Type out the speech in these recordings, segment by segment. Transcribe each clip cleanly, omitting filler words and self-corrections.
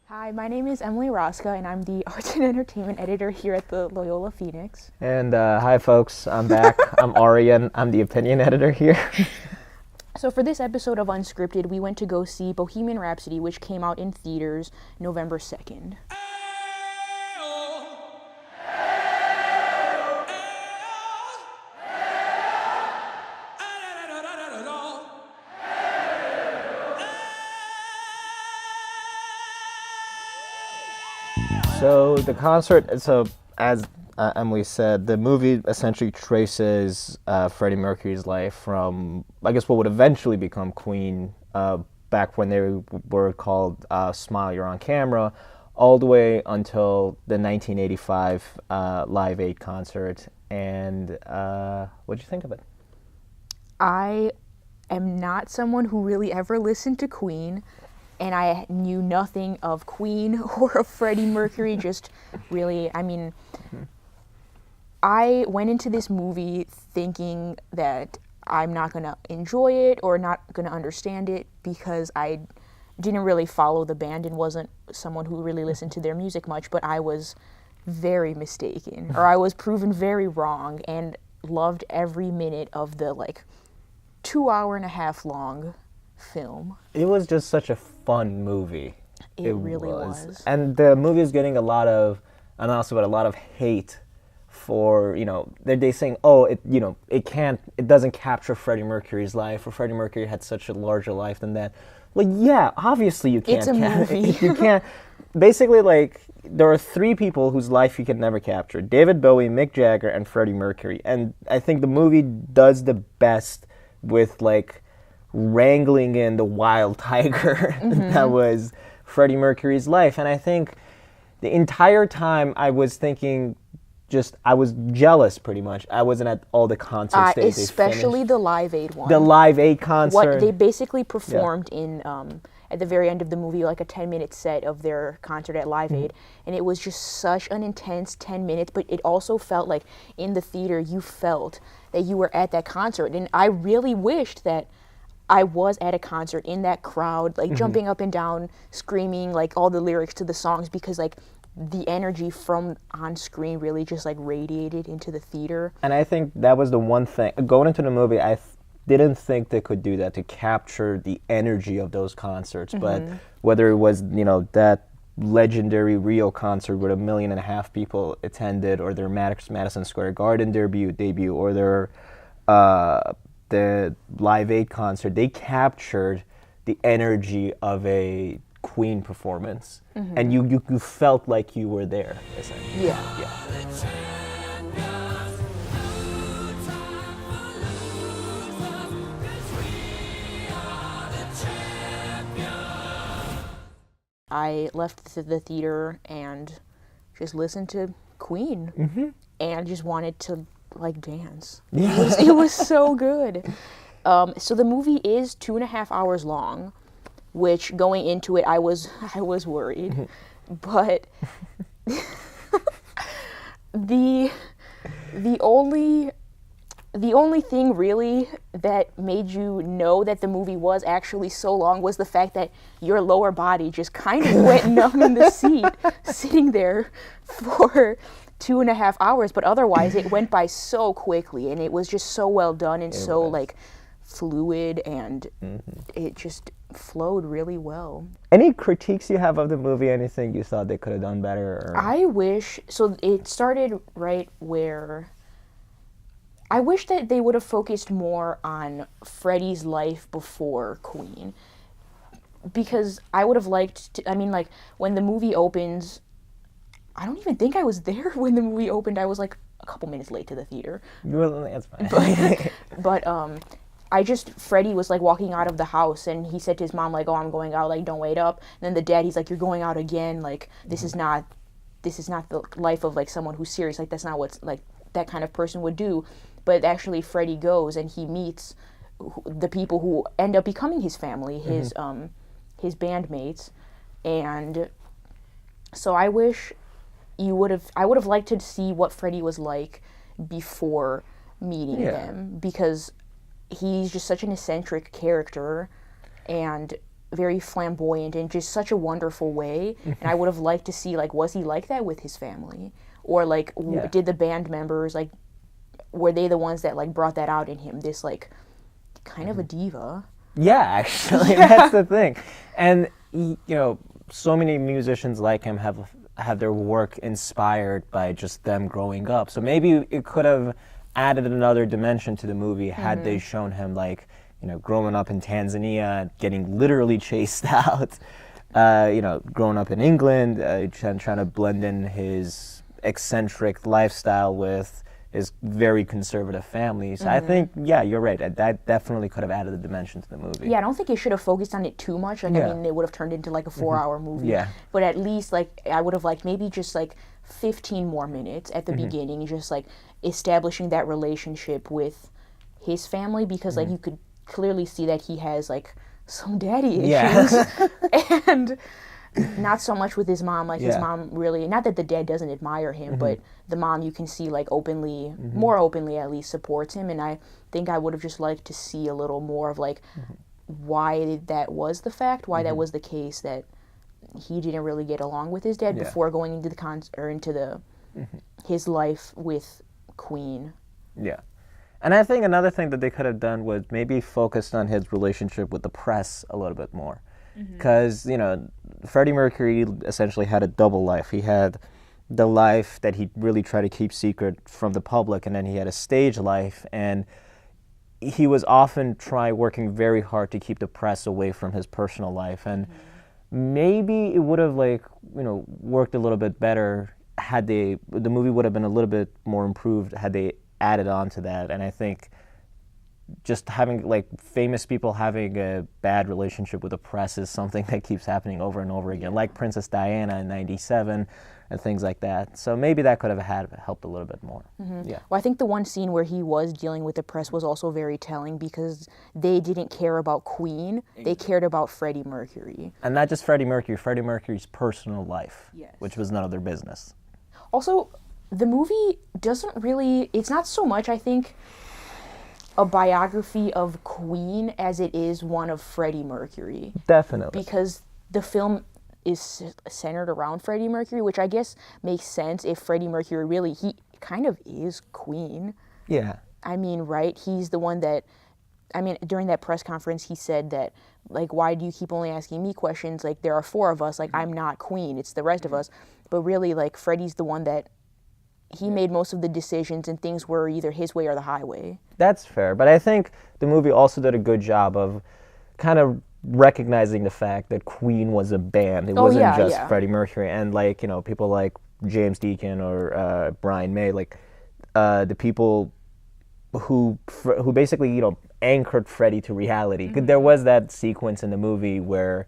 Hi, my name is Emily Rosca, and I'm the Arts and Entertainment Editor here at the Loyola Phoenix. And hi, folks. I'm back. I'm Arian. I'm the Opinion Editor here. So for this episode of Unscripted, we went to go see Bohemian Rhapsody, which came out in theaters November 2nd. So the concert, as Emily said, the movie essentially traces Freddie Mercury's life from, I guess, what would eventually become Queen, back when they were called Smile, You're on Camera, all the way until the 1985 Live Aid concert. And what'd you think of it? I am not someone who really ever listened to Queen, and I knew nothing of Queen or of Freddie Mercury, just really, I went into this movie thinking that I'm not going to enjoy it or not going to understand it because I didn't really follow the band and wasn't someone who really listened to their music much, but I was very mistaken, or I was proven very wrong, and loved every minute of the 2.5 hour long film. It was just such a fun movie. It really was. And the movie is getting a lot of hate for, they're saying, it doesn't capture Freddie Mercury's life, or Freddie Mercury had such a larger life than that. Yeah, obviously you can't. It's a movie. You can't. Basically, there are three people whose life you can never capture: David Bowie, Mick Jagger, and Freddie Mercury. And I think the movie does the best with wrangling in the wild tiger that was Freddie Mercury's life. And I think the entire time I was thinking, I was jealous pretty much. I wasn't at all the concerts they especially the Live Aid one. The Live Aid concert. What they basically performed in at the very end of the movie, a 10-minute set of their concert at Live Aid, and it was just such an intense 10 minutes, but it also felt like in the theater you felt that you were at that concert, and I really wished that I was at a concert in that crowd, jumping up and down, screaming all the lyrics to the songs, because the energy from on screen really just radiated into the theater. And I think that was the one thing going into the movie. I didn't think they could do that, to capture the energy of those concerts. But whether it was that legendary Rio concert with 1.5 million people attended, or their Madison Square Garden debut, or their the Live Aid concert, they captured the energy of a Queen performance, and you felt like you were there, essentially. Yeah. I left the theater and just listened to Queen, and just wanted to dance. Yeah. It was so good. So the movie is 2.5 hours long, which going into it I was worried, but the only thing really that made you know that the movie was actually so long was the fact that your lower body just kind of went numb in the seat, sitting there for 2.5 hours. But otherwise, it went by so quickly, and it was just so well done and fluid, and it just flowed really well. Any critiques you have of the movie? Anything you thought they could have done better? I wish, so it started right where I wish that they would have focused more on Freddie's life before Queen, because I would have liked to, when the movie opens, I don't even think I was there when the movie opened. I was a couple minutes late to the theater. That's fine. But Freddie was walking out of the house, and he said to his mom oh, I'm going out, don't wait up. And then the dad, he's you're going out again, this is not the life of someone who's serious, that's not what's that kind of person would do. But actually Freddie goes and he meets the people who end up becoming his family, his bandmates. And so I wish I would have liked to see what Freddie was like before meeting them, because he's just such an eccentric character, and very flamboyant in just such a wonderful way. And I would have liked to see, like, was he like that with his family? Or, like, did the band members, like, were they the ones that, like, brought that out in him? This, like, kind of a diva. Yeah, actually, that's the thing. And, you know, so many musicians like him have their work inspired by just them growing up. So maybe it could have added another dimension to the movie had they shown him, like, you know, growing up in Tanzania, getting literally chased out, you know, growing up in England, trying to blend in his eccentric lifestyle with his very conservative family. So I think, yeah, you're right. That definitely could have added a dimension to the movie. Yeah, I don't think it should have focused on it too much. Like, I mean, it would have turned into, like, a 4-hour movie. Yeah. But at least, like, I would have liked maybe just, like, 15 more minutes at the beginning, just, like, establishing that relationship with his family, because, like, you could clearly see that he has, like, some daddy issues. And not so much with his mom. Like, his mom really, not that the dad doesn't admire him, but the mom, you can see, like, openly, more openly at least, supports him. And I think I would have just liked to see a little more of, like, why that was the fact, why that was the case, that he didn't really get along with his dad before going into the his life with Queen. Yeah. And I think another thing that they could have done was maybe focused on his relationship with the press a little bit more. Because, you know, Freddie Mercury essentially had a double life. He had the life that he really tried to keep secret from the public, and then he had a stage life, and he was often working very hard to keep the press away from his personal life. And maybe it would have, like, you know, worked a little bit better had the movie would have been a little bit more improved had they added on to that. And I think just having, like, famous people having a bad relationship with the press is something that keeps happening over and over again, like Princess Diana in '97 and things like that. So maybe that could have helped a little bit more. Yeah. Well, I think the one scene where he was dealing with the press was also very telling, because they didn't care about Queen, they cared about Freddie Mercury. And not just Freddie Mercury's personal life, which was none of their business. Also, the movie doesn't really, it's not so much, I think, a biography of Queen as it is one of Freddie Mercury. Definitely. Because the film is centered around Freddie Mercury, which I guess makes sense if Freddie Mercury really, he kind of is Queen. Yeah. I mean, right? He's the one that, I mean, during that press conference, he said that, like, why do you keep only asking me questions? Like, there are 4 of us. Like, I'm not Queen. It's the rest of us. But really, like, Freddie's the one that, he made most of the decisions, and things were either his way or the highway. That's fair. But I think the movie also did a good job of kind of recognizing the fact that Queen was a band. It wasn't just Freddie Mercury. And, like, you know, people like James Deacon or Brian May, like, the people who basically, you know, anchored Freddie to reality. There was that sequence in the movie where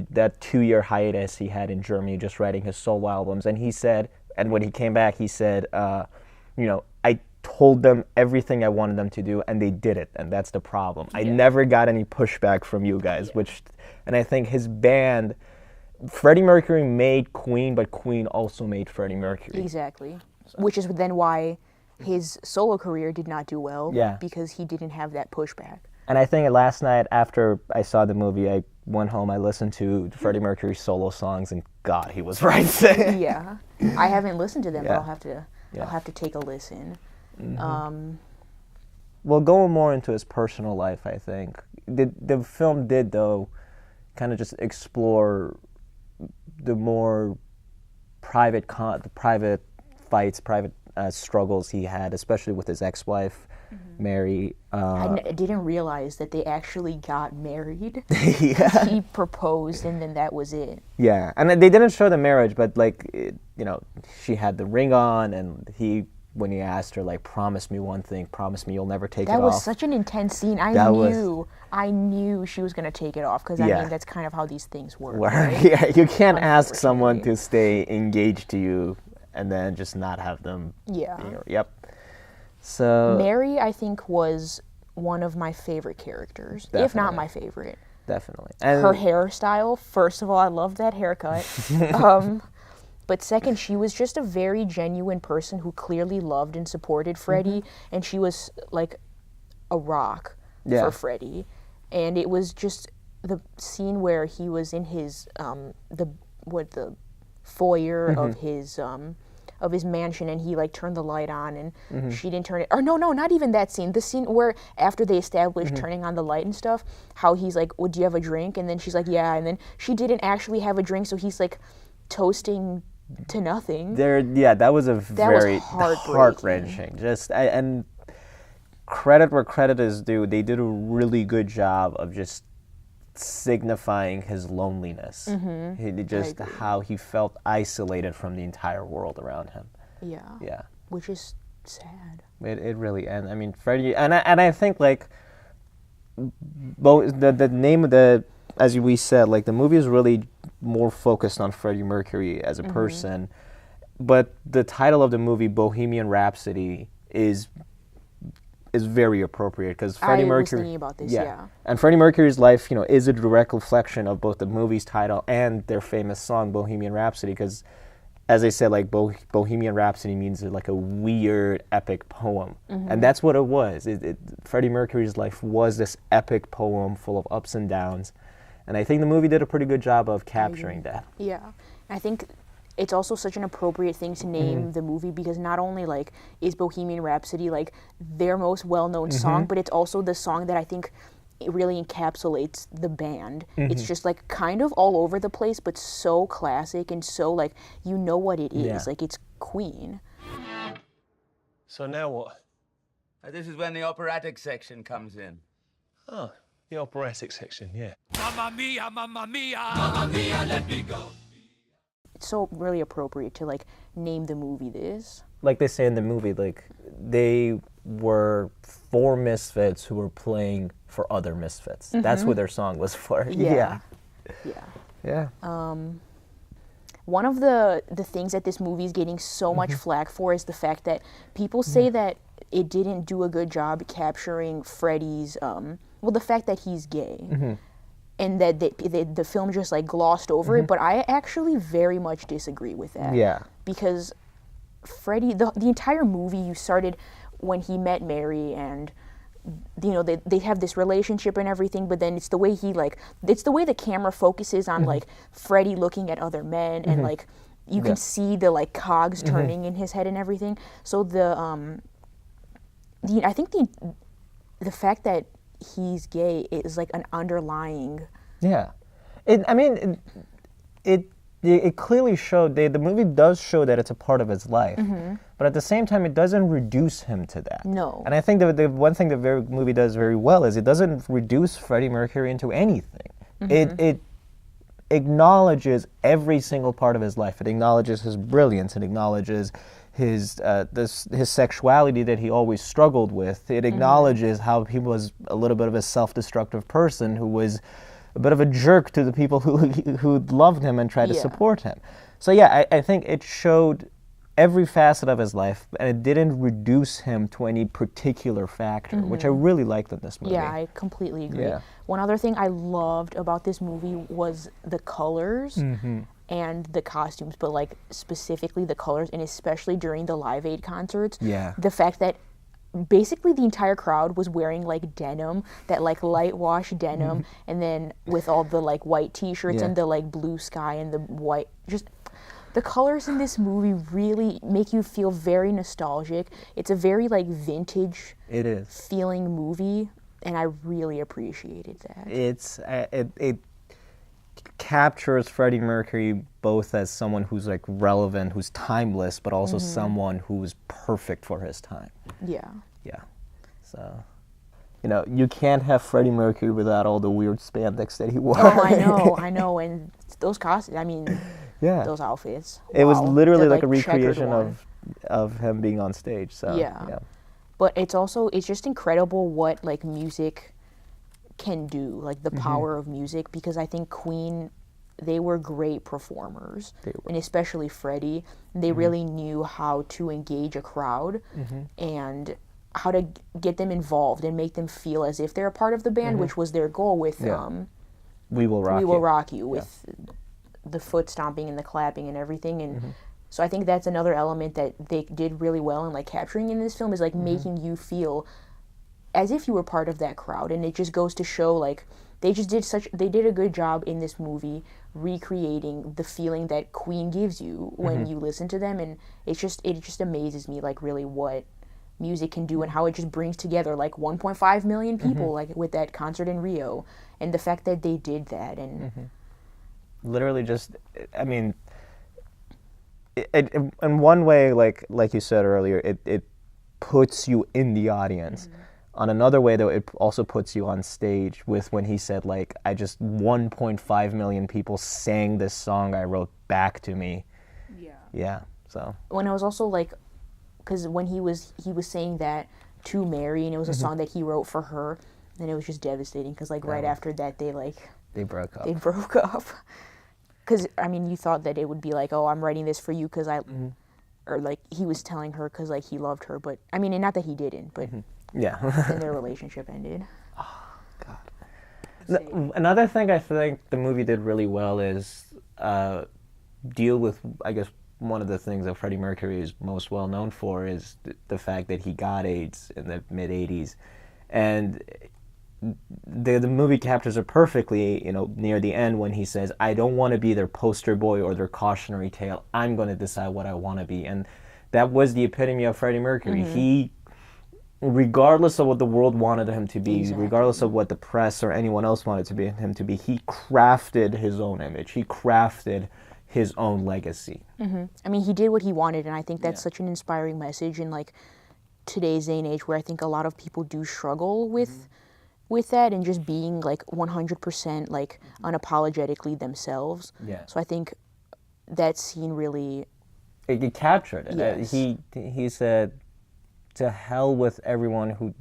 that 2-year hiatus he had in Germany just writing his solo albums, and he said, and when he came back, he said, you know, I told them everything I wanted them to do, and they did it, and that's the problem. I never got any pushback from you guys, and I think his band, Freddie Mercury made Queen, but Queen also made Freddie Mercury. Exactly. Which is then why his solo career did not do well, because he didn't have that pushback. And I think last night after I saw the movie, I went home, I listened to Freddie Mercury's solo songs, and God, he was right. Yeah. I haven't listened to them, but I'll have to take a listen. Well, going more into his personal life, I think the film did, though, kind of just explore the more private fights, private struggles he had, especially with his ex-wife, Mary. I didn't realize that they actually got married. He proposed, and then that was it. Yeah, and they didn't show the marriage, but, like, you know, she had the ring on, and when he asked her, like, promise me one thing, promise me you'll never take it off. That was such an intense scene. I knew she was going to take it off, because, I mean, that's kind of how these things work. Right? Yeah, you can't ask someone to stay engaged to you and then just not have them. Yeah. Yep. So Mary, I think, was one of my favorite characters, if not my favorite. Definitely. And her hairstyle, first of all, I love that haircut. But second, she was just a very genuine person who clearly loved and supported Freddie, and she was like a rock for Freddie. And it was just the scene where he was in his the foyer of his mansion, and he like turned the light on, and she didn't turn it. Or no, not even that scene. The scene where after they established turning on the light and stuff, how he's like, "Would you have a drink?" And then she's like, "Yeah," and then she didn't actually have a drink, so he's like toasting to nothing. That was very heart-wrenching. And credit where credit is due. They did a really good job of just signifying his loneliness. How he felt isolated from the entire world around him. Yeah. Which is sad. It really, and I mean Freddie, and I think like the name of the, as we said, like the movie is really more focused on Freddie Mercury as a person, but the title of the movie, Bohemian Rhapsody, is very appropriate because Freddie Mercury. I was thinking about this, yeah. And Freddie Mercury's life, is a direct reflection of both the movie's title and their famous song Bohemian Rhapsody. Because, as I said, like Bohemian Rhapsody means like a weird, epic poem, and that's what it was. Freddie Mercury's life was this epic poem full of ups and downs, and I think the movie did a pretty good job of capturing that. Yeah, I think it's also such an appropriate thing to name the movie because not only like is Bohemian Rhapsody like their most well-known song, but it's also the song that I think it really encapsulates the band. It's just like kind of all over the place, but so classic and so like you know what it is. Like it's Queen. So now what? This is when the operatic section comes in. Oh, the operatic section, yeah. Mamma mia, mamma mia, mamma mia, let me go. It's so really appropriate to like name the movie this. Like they say in the movie, like they were four misfits who were playing for other misfits. That's what their song was for. Yeah. One of the things that this movie is getting so much flack for is the fact that people say that it didn't do a good job capturing Freddie's the fact that he's gay. And that the film just like glossed over it, but I actually very much disagree with that. Yeah. Because Freddie, the entire movie, you started when he met Mary, and they have this relationship and everything, but then it's the way the camera focuses on like Freddie looking at other men, and like you can see the like cogs turning in his head and everything. So I think the fact that he's gay is like an underlying. Yeah, it clearly showed. The movie does show that it's a part of his life, but at the same time, it doesn't reduce him to that. No. And I think the one thing the movie does very well is it doesn't reduce Freddie Mercury into anything. It acknowledges every single part of his life. It acknowledges his brilliance. It acknowledges his sexuality that he always struggled with. It acknowledges how he was a little bit of a self-destructive person who was a bit of a jerk to the people who loved him and tried to support him. So yeah, I think it showed every facet of his life, and it didn't reduce him to any particular factor, which I really liked in this movie. Yeah, I completely agree. Yeah. One other thing I loved about this movie was the colors and the costumes, but like specifically the colors, and especially during the Live Aid concerts. Yeah. The fact that basically the entire crowd was wearing like denim, that like light wash denim, and then with all the like white t-shirts and the like blue sky and the white, just the colors in this movie really make you feel very nostalgic. It's a very like vintage feeling movie, and I really appreciated that. It captures Freddie Mercury both as someone who's like relevant, who's timeless, but also someone who's perfect for his time. Yeah. Yeah. So, you can't have Freddie Mercury without all the weird spandex that he wore. Oh, I know, and those costumes, I mean, those outfits. It was literally the, like a recreation of him being on stage. So yeah. But it's just incredible what like music can do, like the power of music, because I think Queen, they were great performers, and especially Freddie, they really knew how to engage a crowd and how to get them involved and make them feel as if they're a part of the band, which was their goal with We Will Rock You, with the foot stomping and the clapping and everything. And so I think that's another element that they did really well in like capturing in this film, is like making you feel as if you were part of that crowd. And it just goes to show like they just did a good job in this movie recreating the feeling that Queen gives you when you listen to them, and it just amazes me like really what music can do and how it just brings together like 1.5 million people like with that concert in Rio, and the fact that they did that. And literally just, I mean, it in one way, like you said earlier, it puts you in the audience. On another way, though, it also puts you on stage with when he said, like, I just 1.5 million people sang this song I wrote back to me. Yeah, so. When I was also like, because when he was saying that to Mary, and it was a song that he wrote for her, and it was just devastating, because like right after that they broke up. They broke up. Because, I mean, you thought that it would be like, oh, I'm writing this for you because or like he was telling her because like he loved her, but I mean, and not that he didn't, but Yeah. then their relationship ended. Oh, God. Another thing I think the movie did really well is deal with, I guess, one of the things that Freddie Mercury is most well known for is the fact that he got AIDS in the mid-'80s. And the movie captures it perfectly, you know, near the end when he says, I don't want to be their poster boy or their cautionary tale. I'm going to decide what I want to be. And that was the epitome of Freddie Mercury. He, regardless of what the world wanted him to be, regardless of what the press or anyone else wanted him to be, he crafted his own image. He crafted his own legacy. I mean, he did what he wanted, and I think that's such an inspiring message in like today's day and age, where I think a lot of people do struggle with that and just being like 100% like unapologetically themselves. Yeah. So I think that scene really It captured it. Yes. He said, to hell with everyone who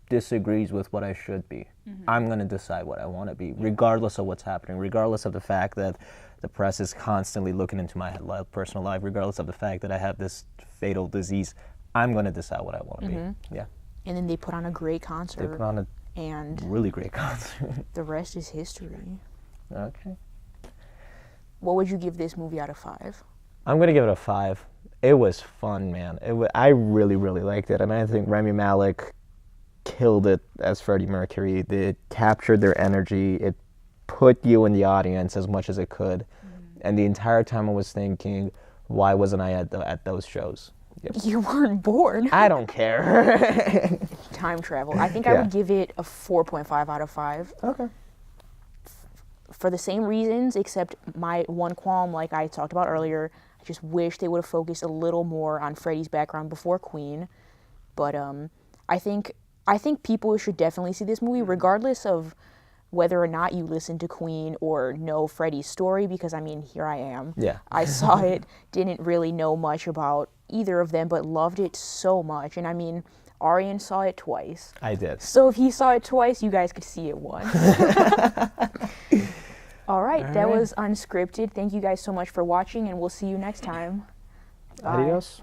disagrees with what I should be. I'm going to decide what I want to be, regardless of what's happening, regardless of the fact that the press is constantly looking into my personal life, regardless of the fact that I have this fatal disease. I'm going to decide what I want to be. Yeah. And then they put on a great concert. They put on a and really great concert. the rest is history. Okay. What would you give this movie out of 5? I'm going to give it a 5. It was fun, man. I really, really liked it. And I think Rami Malek killed it as Freddie Mercury. It captured their energy. It put you in the audience as much as it could. And the entire time I was thinking, why wasn't I at those shows? Yep. You weren't born. I don't care. Time travel. I think I would give it a 4.5 out of 5. Okay. For the same reasons, except my one qualm, like I talked about earlier, I just wish they would have focused a little more on Freddie's background before Queen. But I think people should definitely see this movie, regardless of whether or not you listen to Queen or know Freddie's story, because, I mean, here I am. Yeah. I saw it, didn't really know much about either of them, but loved it so much. And, I mean, Arian saw it twice. I did. So if he saw it twice, you guys could see it once. All right, that was Unscripted. Thank you guys so much for watching, and we'll see you next time. Bye. Adios.